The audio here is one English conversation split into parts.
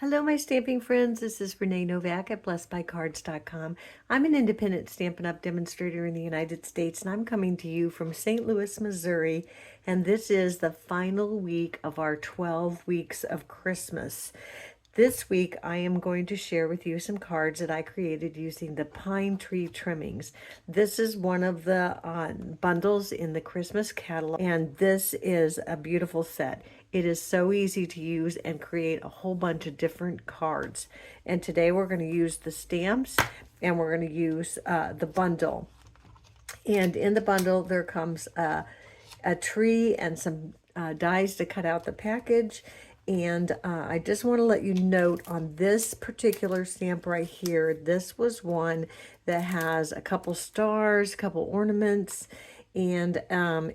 Hello, my stamping friends. This is Renee Novak at blessedbycards.com. I'm an independent Stampin' Up! Demonstrator in the United States, and I'm coming to you from St. Louis, Missouri. And this is the final week of our 12 weeks of Christmas. This week, I am going to share with you some cards that I created using the pine tree trimmings. This is one of the bundles in the Christmas catalog, and this is a beautiful set. It is so easy to use and create a whole bunch of different cards. And today we're going to use the stamps and we're going to use the bundle. And in the bundle, there comes a tree and some dies to cut out the package. And I just want to let you note on this particular stamp right here, this was one that has a couple stars, a couple ornaments. And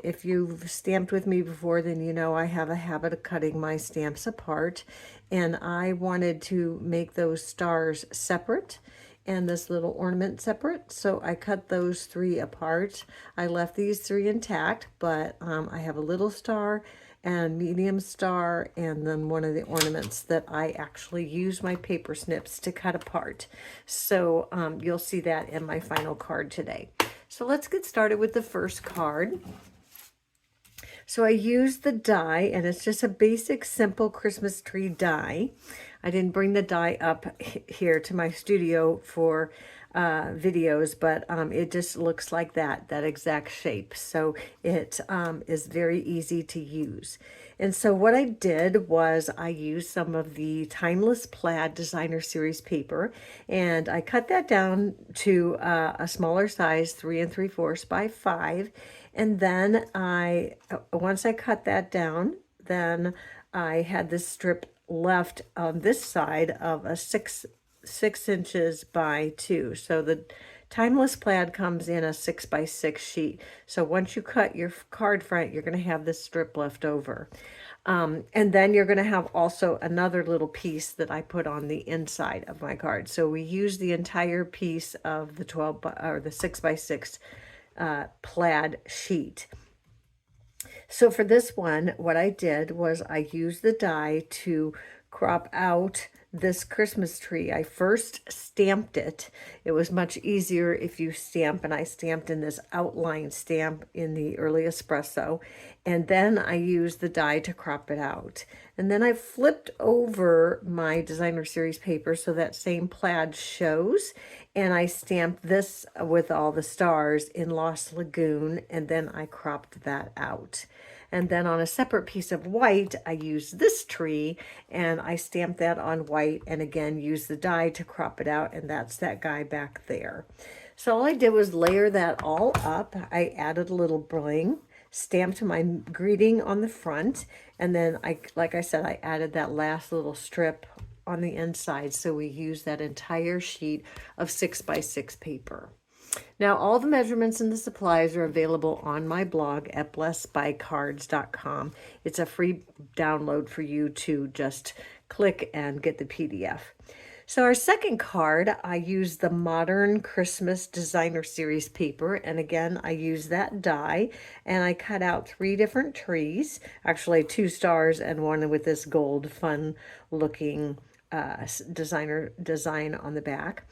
if you've stamped with me before, then you know I have a habit of cutting my stamps apart. And I wanted to make those stars separate and this little ornament separate. So I cut those three apart. I left these three intact, but I have a little star and medium star, and then one of the ornaments that I actually use my paper snips to cut apart. So you'll see that in my final card today. So let's get started with the first card. So I used the die, and it's just a basic, simple Christmas tree die. I didn't bring the die up here to my studio for videos, but it just looks like that exact shape. So it is very easy to use. And so what I did was I used some of the Timeless Plaid Designer Series paper, and I cut that down to a smaller size, 3 3/4 by 5. And then once I cut that down, then I had this strip left on this side of a 6 inches by 2. So the Timeless Plaid comes in a 6 by 6 sheet. So once you cut your card front, you're going to have this strip left over. And then you're going to have also another little piece that I put on the inside of my card. So we use the entire piece of the 12 or the 6 by 6 plaid sheet. So for this one, what I did was I used the die to crop out this Christmas tree. I first stamped it. It was much easier if you stamp, and I stamped in this outline stamp in the early espresso. And then I used the die to crop it out. And then I flipped over my Designer Series paper so that same plaid shows. And I stamped this with all the stars in Lost Lagoon, and then I cropped that out. And then on a separate piece of white, I used this tree and I stamped that on white, and again used the die to crop it out, and that's that guy back there. So all I did was layer that all up. I added a little bling, stamped my greeting on the front, and then like I said, I added that last little strip on the inside. So we used that entire sheet of 6 by 6 paper. Now, all the measurements and the supplies are available on my blog at blessedbycards.com. It's a free download for you to just click and get the PDF. So our second card, I used the Modern Christmas Designer Series paper. And again, I used that die, and I cut out 3 different trees, actually 2 stars and one with this gold fun looking design on the back.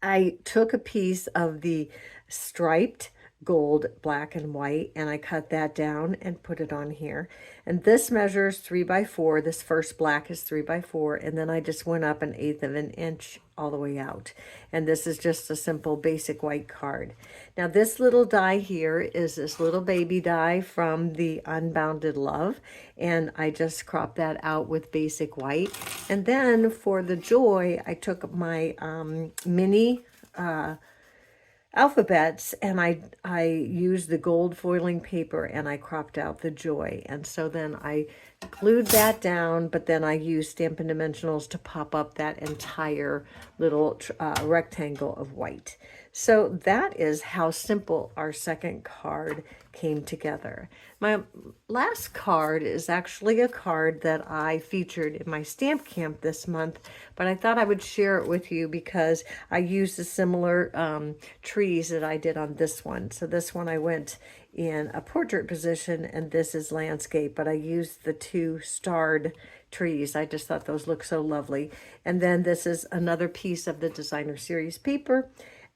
I took a piece of the striped gold, black and white, and I cut that down and put it on here. And this measures 3 by 4. This first black is 3 by 4, and then I just went up 1/8 of an inch all the way out. And this is just a simple basic white card. Now this little die here is this little baby die from the Unbounded Love, and I just cropped that out with basic white. And then for the joy, I took my mini alphabets, and I used the gold foiling paper, and I cropped out the joy. And so then I glued that down, but then I used Stampin' Dimensionals to pop up that entire little rectangle of white. So that is how simple our second card came together. My last card is actually a card that I featured in my stamp camp this month, but I thought I would share it with you because I used the similar trees that I did on this one. So this one I went in a portrait position and this is landscape, but I used the two starred trees. I just thought those looked so lovely. And then this is another piece of the designer series paper.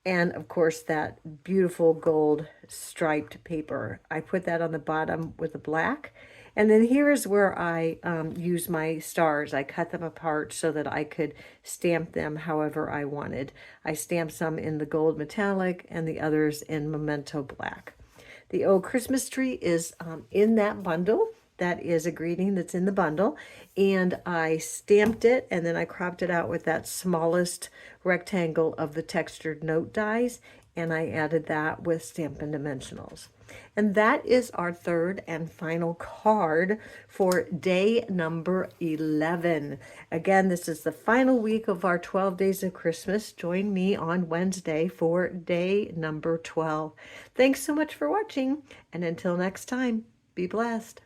And of course, that beautiful gold striped paper. I put that on the bottom with the black. And then here is where I use my stars. I cut them apart so that I could stamp them however I wanted. I stamped some in the gold metallic and the others in memento black. The old Christmas tree is in that bundle. That is a greeting that's in the bundle. And I stamped it and then I cropped it out with that smallest rectangle of the textured note dies. And I added that with Stampin' Dimensionals. And that is our third and final card for day number 11. Again, this is the final week of our 12 days of Christmas. Join me on Wednesday for day number 12. Thanks so much for watching. And until next time, be blessed.